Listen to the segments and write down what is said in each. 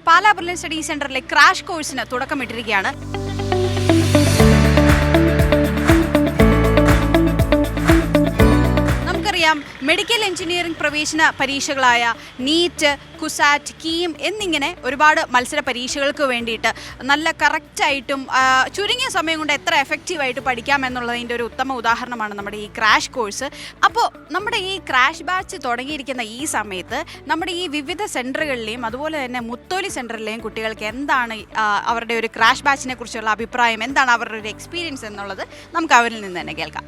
Pala brilliant study സെന്ററിലെ crash കോഴ്സിന് തുടക്കമിട്ടിരിക്കുകയാണ്. Medical engineering പ്രവേശന പരീക്ഷകളായ നീറ്റ്, കുസാറ്റ്, കീം എന്നിങ്ങനെ ഒരുപാട് മത്സര പരീക്ഷകൾക്ക് വേണ്ടിയിട്ട് നല്ല കറക്റ്റായിട്ടും ചുരുങ്ങിയ സമയം കൊണ്ട് എത്ര എഫക്റ്റീവായിട്ട് പഠിക്കാം എന്നുള്ളതിൻ്റെ ഒരു ഉത്തമ ഉദാഹരണമാണ് നമ്മുടെ ഈ ക്രാഷ് കോഴ്സ്. അപ്പോൾ നമ്മുടെ ഈ ക്രാഷ് ബാച്ച് തുടങ്ങിയിരിക്കുന്ന ഈ സമയത്ത് നമ്മുടെ ഈ വിവിധ സെൻറ്ററുകളിലെയും അതുപോലെ തന്നെ മുത്തോലി സെൻറ്ററിലെയും കുട്ടികൾക്ക് എന്താണ് അവരുടെ ഒരു ക്രാഷ് ബാച്ചിനെ കുറിച്ചുള്ള അഭിപ്രായം, എന്താണ് അവരുടെ ഒരു എക്സ്പീരിയൻസ് എന്നുള്ളത് നമുക്ക് അവരിൽ നിന്ന് തന്നെ കേൾക്കാം.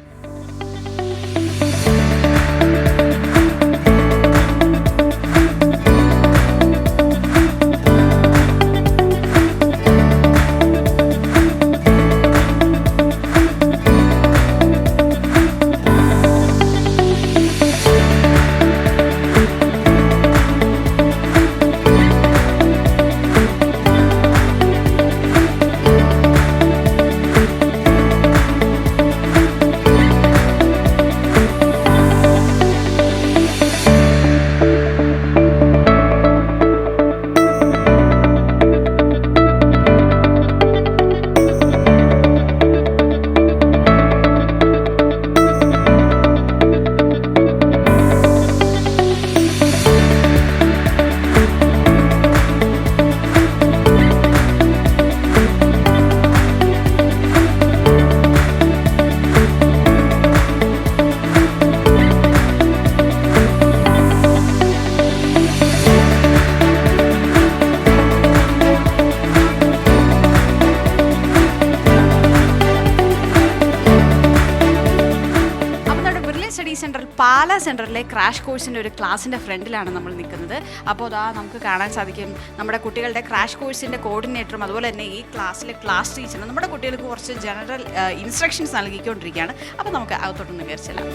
പാലാ സെൻറ്ററിലെ ക്രാഷ് കോഴ്സിൻ്റെ ഒരു ക്ലാസ്സിൻ്റെ ഫ്രണ്ടിലാണ് നമ്മൾ നിൽക്കുന്നത്. അപ്പോൾ അതാ നമുക്ക് കാണാൻ സാധിക്കും നമ്മുടെ കുട്ടികളുടെ ക്രാഷ് കോഴ്സിൻ്റെ കോർഡിനേറ്ററും അതുപോലെ തന്നെ ഈ ക്ലാസ്സിലെ ക്ലാസ് ടീച്ചറും നമ്മുടെ കുട്ടികൾക്ക് കുറച്ച് ജനറൽ ഇൻസ്ട്രക്ഷൻസ് നൽകിക്കൊണ്ടിരിക്കുകയാണ്. അപ്പോൾ നമുക്ക് അകത്തോട്ടൊന്ന് കയറിച്ചെല്ലാം.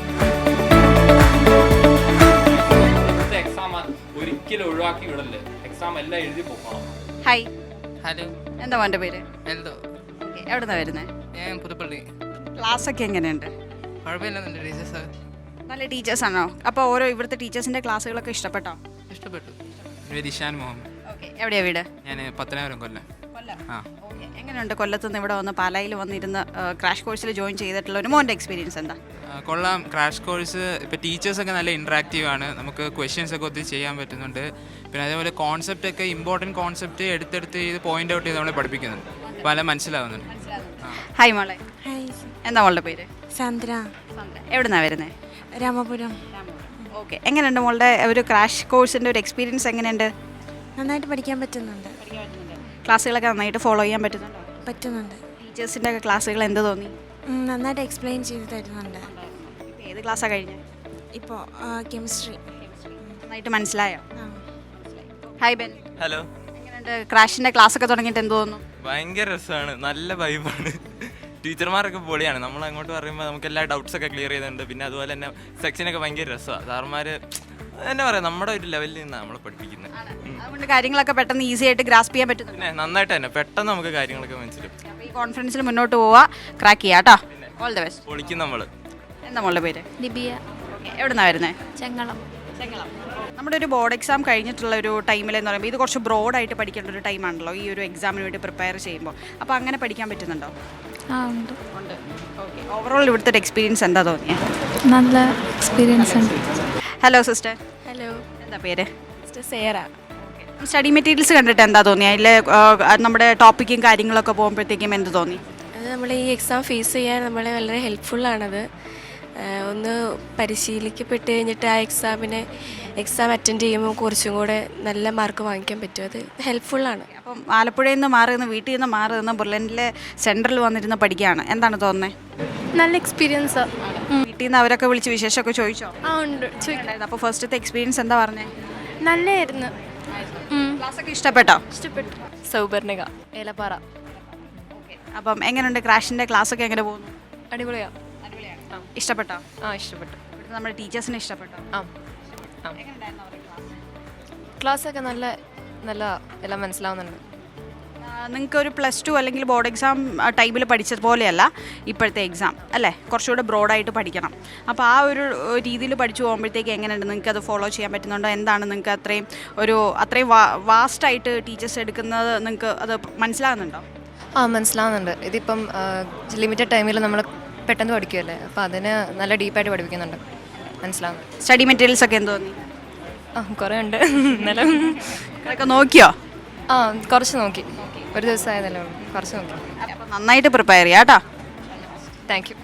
ഒരിക്കലും ഒഴിവാക്കി വിടല്ലേ, എക്സാം എല്ലാം എഴുതി പോകണം. ഹായ്, ഹലോ, എന്താ മോൻ്റെ പേര്? എന്തോ. എവിടുന്നാണ് വരുന്നത്? ഞാൻ പുതുപ്പള്ളി. ക്ലാസ്സൊക്കെ എങ്ങനെയുണ്ട്? കുഴപ്പമില്ല, ടീച്ചേഴ്സ് നല്ല ടീച്ചേഴ്സാണോ? അപ്പോൾ ഓരോ ഇവിടുത്തെ ടീച്ചേഴ്സിൻ്റെ ക്ലാസ്സുകളൊക്കെ ഇഷ്ടപ്പെട്ടോ? ഇഷ്ടപ്പെട്ടു. ദിശാൻ മുഹമ്മദ്. ഓക്കെ, എവിടെയാണ് വീട്? ഞാൻ പത്തനാപുരം, കൊല്ലം. ആ, ഓക്കെ. എങ്ങനെയുണ്ട് കൊല്ലത്തുനിന്ന് ഇവിടെ വന്ന് പാലായിൽ വന്നിരുന്ന് ക്രാഷ് കോഴ്സിൽ ജോയിൻ ചെയ്തിട്ടുള്ള ഒരു മോൻ്റെ എക്സ്പീരിയൻസ് എന്താ? കൊള്ളാം. ക്രാഷ് കോഴ്സ് ഇപ്പോൾ ടീച്ചേഴ്സൊക്കെ നല്ല ഇൻട്രാക്റ്റീവ് ആണ്, നമുക്ക് ക്വസ്റ്റ്യൻസ് ഒക്കെ ഒത്തിരി ചെയ്യാൻ പറ്റുന്നുണ്ട്. പിന്നെ അതേപോലെ കോൺസെപ്റ്റ് ഒക്കെ ഇമ്പോർട്ടൻറ്റ് കോൺസെപ്റ്റ് എടുത്തെടുത്ത് ചെയ്ത് പോയിന്റ് ഔട്ട് ചെയ്ത് നമ്മളെ പഠിപ്പിക്കുന്നുണ്ട്. പല മനസ്സിലാവുന്നുണ്ട്. ഹായ് മോളെ. ഹായ്, എന്താ മോളുടെ പേര്? സാന്ദ്ര. എവിടുന്നാണ് വരുന്നത്? രാമപുരം. ഓക്കെ. എങ്ങനെയുണ്ട് മോളുടെ ഒരു ക്രാഷ് കോഴ്സിൻ്റെ ഒരു എക്സ്പീരിയൻസ് എങ്ങനെയുണ്ട്? നന്നായിട്ട് പഠിക്കാൻ പറ്റുന്നുണ്ട്. ക്ലാസ്സുകളൊക്കെ നന്നായിട്ട് ഫോളോ ചെയ്യാൻ പറ്റുന്നുണ്ട്. ടീച്ചേഴ്സിൻ്റെ ഒക്കെ ക്ലാസ്സുകൾ എന്ത് തോന്നി? നന്നായിട്ട് എക്സ്പ്ലെയിൻ ചെയ്ത് തരുന്നുണ്ട്. ഏത് ക്ലാസ്സാണ് കഴിഞ്ഞത്? ഇപ്പോൾ കെമിസ്ട്രി. നന്നായിട്ട് മനസ്സിലായോ? Hi Ben. ഹലോ. എങ്ങനെയുണ്ട് ക്രാഷിൻ്റെ ക്ലാസ്സൊക്കെ തുടങ്ങിയിട്ട് എന്ത് തോന്നുന്നു? ഭയങ്കര രസമാണ്, നല്ല വൈബാണ്. ടീച്ചർമാരൊക്കെ പൊളിയാണ്. നമ്മൾ അങ്ങോട്ട് പറയുമ്പോൾ നമുക്ക് എല്ലാ ഡൗട്ട്സൊക്കെ ക്ലിയർ ചെയ്തിട്ടുണ്ട്. പിന്നെ അതുപോലെ തന്നെ സെക്ഷനൊക്കെ ഭയങ്കര രസമാണ്. സാർമാർ എന്നാ പറയാ, നമ്മുടെ ഒരു ലെവലിൽ നിന്നാണ് നമ്മളെ പഠിപ്പിക്കുന്നത്. അതുകൊണ്ട് കാര്യങ്ങളൊക്കെ പെട്ടെന്ന് ഈസി ആയിട്ട് ഗ്രാസ്പ് ചെയ്യാൻ പറ്റുന്നു. പിന്നെ നന്നായിട്ട് തന്നെ പെട്ടെന്ന് നമുക്ക് കാര്യങ്ങളൊക്കെ മനസ്സിലാവും. ഈ കോൺഫിഡൻസിൽ മുന്നോട്ട് പോവുക, ക്രാക്ക് ചെയ്യാം കേട്ടോ. All the best. പൊളിക്കും നമ്മൾ. എന്താ മോളുടെ പേര്? ലിബിയ. എവിടുന്നാണ് വരുന്നത്? ചെങ്ങളം. നമ്മുടെ ഒരു ബോർഡ് എക്സാം കഴിഞ്ഞിട്ടുള്ള ഒരു ടൈമിലെന്ന് പറയുമ്പോൾ ഇത് കുറച്ച് ബ്രോഡായിട്ട് പഠിക്കേണ്ട ഒരു ടൈമാണല്ലോ ഈ ഒരു എക്സാമിന് വേണ്ടി പ്രിപ്പയർ ചെയ്യുമ്പോൾ. അപ്പോൾ അങ്ങനെ പഠിക്കാൻ പറ്റുന്നുണ്ടോ? ഉണ്ട്. ഓക്കെ. ഓവറോൾ ഇവിടുത്തെ ഒരു എക്സ്പീരിയൻസ് എന്താ തോന്നിയത്? നല്ല എക്സ്പീരിയൻസ് ഉണ്ട്. Hello sister. ഹലോ, എന്താ പേര്? സിസ്റ്റർ സേറ. സ്റ്റഡി മെറ്റീരിയൽസ് കണ്ടിട്ട് എന്താ തോന്നിയത്? അതിൽ നമ്മുടെ ടോപ്പിക്കും കാര്യങ്ങളൊക്കെ പോകുമ്പോഴത്തേക്കും എന്ത് തോന്നി? അത് നമ്മൾ ഈ എക്സാം ഫേസ് ചെയ്യാൻ നമ്മളെ വളരെ ഹെൽപ്ഫുള്ളാണത്. ഒന്ന് പരിശീലിക്കപ്പെട്ട് കഴിഞ്ഞിട്ട് ആ എക്സാം അറ്റൻഡ് ചെയ്യുമ്പോൾ കുറച്ചും കൂടെ നല്ല മാർക്ക് വാങ്ങിക്കാൻ പറ്റും. അത് ഹെൽപ്ഫുള്ളാണ്. അപ്പം ആലപ്പുഴയിൽ നിന്ന് മാറി നിന്ന് വീട്ടിൽ നിന്ന് മാറി നിന്ന് ബുർലൻഡിലെ സെൻറ്ററിൽ വന്നിരുന്ന് പഠിക്കുകയാണ്. എന്താണ് തോന്നുന്നത്? നല്ല എക്സ്പീരിയൻസാണ്. വീട്ടിൽ നിന്ന് അവരൊക്കെ വിളിച്ച് വിശേഷമൊക്കെ ചോദിച്ചോ? ആ, ഉണ്ട്. അപ്പോൾ ഫസ്റ്റത്തെ എക്സ്പീരിയൻസ് എന്താ പറഞ്ഞത്? നല്ലതായിരുന്നു. ക്ലാസ്സൊക്കെ ഇഷ്ടപ്പെട്ടോ? ഇഷ്ടപ്പെട്ടു. സൗപർണിക, ഏലപ്പാറ. അപ്പം എങ്ങനെയുണ്ട് ക്രാഷിൻ്റെ ക്ലാസ്സൊക്കെ എങ്ങനെ പോകുന്നു? അടിപൊളിയാ. ഇഷ്ടപ്പെട്ടോ? ആ, ഇഷ്ടപ്പെട്ടു. ഇവിടുത്തെ നമ്മുടെ ടീച്ചേഴ്സിനെ ഇഷ്ടപ്പെട്ടോ? ആ, ക്ലാസ്സൊക്കെ നല്ല എല്ലാം മനസ്സിലാവുന്നുണ്ട്. നിങ്ങൾക്ക് ഒരു +2 അല്ലെങ്കിൽ ബോർഡ് എക്സാം ടൈമിൽ പഠിച്ചതുപോലെയല്ല ഇപ്പോഴത്തെ എക്സാം അല്ലേ, കുറച്ചുകൂടെ ബ്രോഡായിട്ട് പഠിക്കണം. അപ്പോൾ ആ ഒരു രീതിയിൽ പഠിച്ചു പോകുമ്പോഴത്തേക്ക് എങ്ങനെയുണ്ട്, നിങ്ങൾക്ക് അത് ഫോളോ ചെയ്യാൻ പറ്റുന്നുണ്ടോ? എന്താണ് നിങ്ങൾക്ക് അത്രയും വാസ്റ്റായിട്ട് ടീച്ചേഴ്സ് എടുക്കുന്നത് നിങ്ങൾക്ക് അത് മനസ്സിലാകുന്നുണ്ടോ? മനസ്സിലാവുന്നുണ്ട്. ഇതിപ്പം ലിമിറ്റഡ് ടൈമിൽ നമ്മൾ പെട്ടെന്ന് പഠിക്കുമല്ലേ, അപ്പോൾ അതിന് നല്ല ഡീപ്പായിട്ട് പഠിപ്പിക്കുന്നുണ്ട്, മനസ്സിലാവും. സ്റ്റഡി മെറ്റീരിയൽസ് ഒക്കെ എന്ത് തോന്നി? കുറേ ഉണ്ട്. എന്നാലും അതൊക്കെ നോക്കിയോ? കുറച്ച് നോക്കി, ഒരു ദിവസം ആയതല്ലേ ഉള്ളൂ, കുറച്ച് നോക്കി. അപ്പോൾ നന്നായിട്ട് പ്രിപ്പയർ ചെയ്യാം കേട്ടോ. Thank you.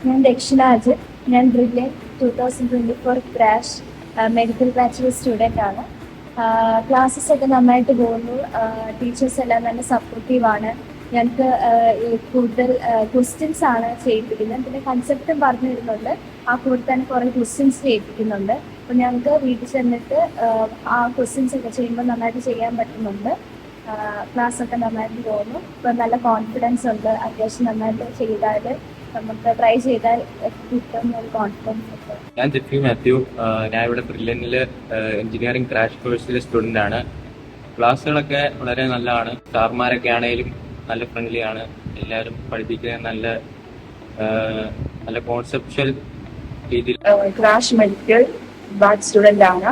ഞാൻ ദക്ഷിണാജ്, ഞാൻ brilliant 2024 crash medical bachelor student ആണ്. ക്ലാസ്സസ് ഒക്കെ നന്നായിട്ട് പോകുന്നു. ടീച്ചേഴ്സ് എല്ലാം നല്ല സപ്പോർട്ടീവാണ്. ഞങ്ങൾക്ക് കൂടുതൽ ക്വസ്റ്റ്യൻസ് ആണ് ചെയ്യിപ്പിക്കുന്നത്. പിന്നെ കൺസെപ്റ്റും പറഞ്ഞു തരുന്നുണ്ട്. ആ കൂടെ തന്നെ കുറേ ക്വസ്റ്റ്യൻസ് ചെയ്യിപ്പിക്കുന്നുണ്ട്. അപ്പോൾ ഞങ്ങൾക്ക് വീട്ടിൽ ചെന്നിട്ട് ആ ക്വസ്റ്റ്യൻസ് ഒക്കെ ചെയ്യുമ്പോൾ നന്നായിട്ട് ചെയ്യാൻ പറ്റുന്നുണ്ട്. ക്ലാസ്സൊക്കെ നന്നായിട്ട് പോകുന്നു. ഇപ്പോൾ നല്ല കോൺഫിഡൻസ് ഉണ്ട്. അത്യാവശ്യം നന്നായിട്ട് ചെയ്താൽ നമുക്ക് ട്രൈ ചെയ്താൽ കിട്ടും ഒരു കോൺഫിഡൻസ് ഉണ്ട്. ഞാൻ ജിഫി മാത്യു. ഞാൻ ഇവിടെ ബ്രില്യനിൽ എഞ്ചിനീയറിംഗ് ക്രാഷ് കോഴ്സിലെ സ്റ്റുഡൻ്റ് ആണ്. ക്ലാസ്സുകളൊക്കെ വളരെ നല്ലതാണ്. സാർമാരൊക്കെ ആണെങ്കിലും നല്ല ഫ്രണ്ട്ലി ആണ്. എല്ലാവരും പഠിപ്പിക്കുന്നത് നല്ല കോൺസെപ്ച്വൽ രീതിയിൽ. ക്രാഷ് മെഡിക്കൽ ബാച്ച് സ്റ്റുഡൻ്റ് ആണ്.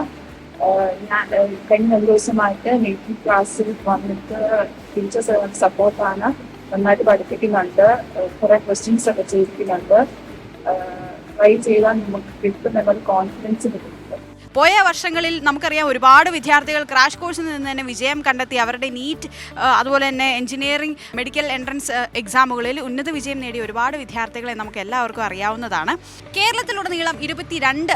ഞാൻ കഴിഞ്ഞ ഒരു ദിവസമായിട്ട് NEET ക്ലാസ്സിൽ വന്നിട്ട് ടീച്ചേഴ്സ് സപ്പോർട്ടാണ്, നന്നായിട്ട് പഠിപ്പിക്കുന്നുണ്ട്, കുറേ ക്വസ്റ്റ്യൻസ് ഒക്കെ ചെയ്യിപ്പിക്കുന്നുണ്ട്. ട്രൈ ചെയ്താൽ നമുക്ക് കിട്ടുന്ന കോൺഫിഡൻസ് കിട്ടുന്നുണ്ട്. പോയ വർഷങ്ങളിൽ നമുക്കറിയാം ഒരുപാട് വിദ്യാർത്ഥികൾ ക്രാഷ് കോഴ്സിൽ നിന്ന് തന്നെ വിജയം കണ്ടെത്തി അവരുടെ NEET അതുപോലെ തന്നെ എഞ്ചിനീയറിംഗ് മെഡിക്കൽ എൻട്രൻസ് എക്സാമുകളിൽ ഉന്നത വിജയം നേടിയ ഒരുപാട് വിദ്യാർത്ഥികളെ നമുക്ക് എല്ലാവർക്കും അറിയാവുന്നതാണ്. കേരളത്തിലുടനീളം 22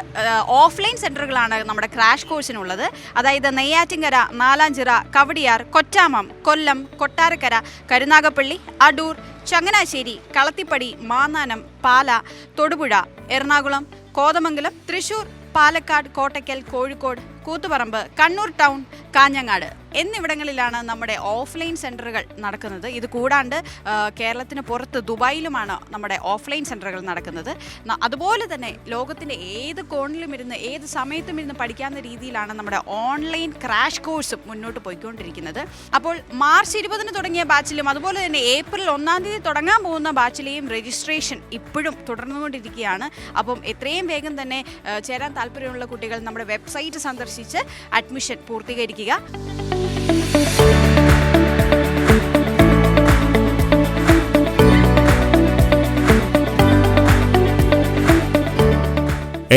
ഓഫ്ലൈൻ സെൻറ്ററുകളാണ് നമ്മുടെ ക്രാഷ് കോഴ്സിനുള്ളത്. അതായത് നെയ്യാറ്റിൻകര, നാലാഞ്ചിറ, കവടിയാർ, കൊറ്റാമം, കൊല്ലം, കൊട്ടാരക്കര, കരുനാഗപ്പള്ളി, അടൂർ, ചങ്ങനാശ്ശേരി, കളത്തിപ്പടി, മാന്നാനം, പാല, തൊടുപുഴ, എറണാകുളം, കോതമംഗലം, തൃശൂർ, പാലക്കാട്, കോട്ടയ്ക്കൽ, കോഴിക്കോട്, കൂത്തുപറമ്പ്, കണ്ണൂർ ടൗൺ, കാഞ്ഞങ്ങാട് എന്നിവിടങ്ങളിലാണ് നമ്മുടെ ഓഫ്ലൈൻ സെൻറ്ററുകൾ നടക്കുന്നത്. ഇത് കൂടാണ്ട് കേരളത്തിന് പുറത്ത് ദുബായിലുമാണ് നമ്മുടെ ഓഫ്ലൈൻ സെൻറ്ററുകൾ നടക്കുന്നത്. അതുപോലെ തന്നെ ലോകത്തിൻ്റെ ഏത് കോണിലും ഇരുന്ന് ഏത് സമയത്തും ഇരുന്ന് പഠിക്കാവുന്ന രീതിയിലാണ് നമ്മുടെ ഓൺലൈൻ ക്രാഷ് കോഴ്സും മുന്നോട്ട് പോയിക്കൊണ്ടിരിക്കുന്നത്. അപ്പോൾ മാർച്ച് 20 തുടങ്ങിയ ബാച്ചിലും അതുപോലെ തന്നെ ഏപ്രിൽ 1 തുടങ്ങാൻ പോകുന്ന ബാച്ചിലെയും രജിസ്ട്രേഷൻ ഇപ്പോഴും തുടർന്നുകൊണ്ടിരിക്കുകയാണ്. അപ്പം എത്രയും വേഗം തന്നെ ചേരാൻ താല്പര്യമുള്ള കുട്ടികൾ നമ്മുടെ വെബ്സൈറ്റ് സന്ദർശിച്ച് അഡ്മിഷൻ പൂർത്തീകരിക്കുക.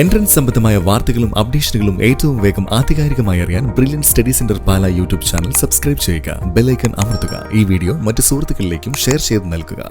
എൻട്രൻസ് സംബന്ധമായ വാർത്തകളും അപ്ഡേഷനുകളും ഏറ്റവും വേഗം ആധികാരികമായി അറിയാൻ ബ്രില്യൻ സ്റ്റഡി സെന്റർ പാല യൂട്യൂബ് ചാനൽ സബ്സ്ക്രൈബ് ചെയ്യുക. ബെൽ ഐക്കൺ അമർത്തുക. ഈ വീഡിയോ മറ്റ് സുഹൃത്തുക്കളിലേക്കും ഷെയർ ചെയ്ത് നൽകുക.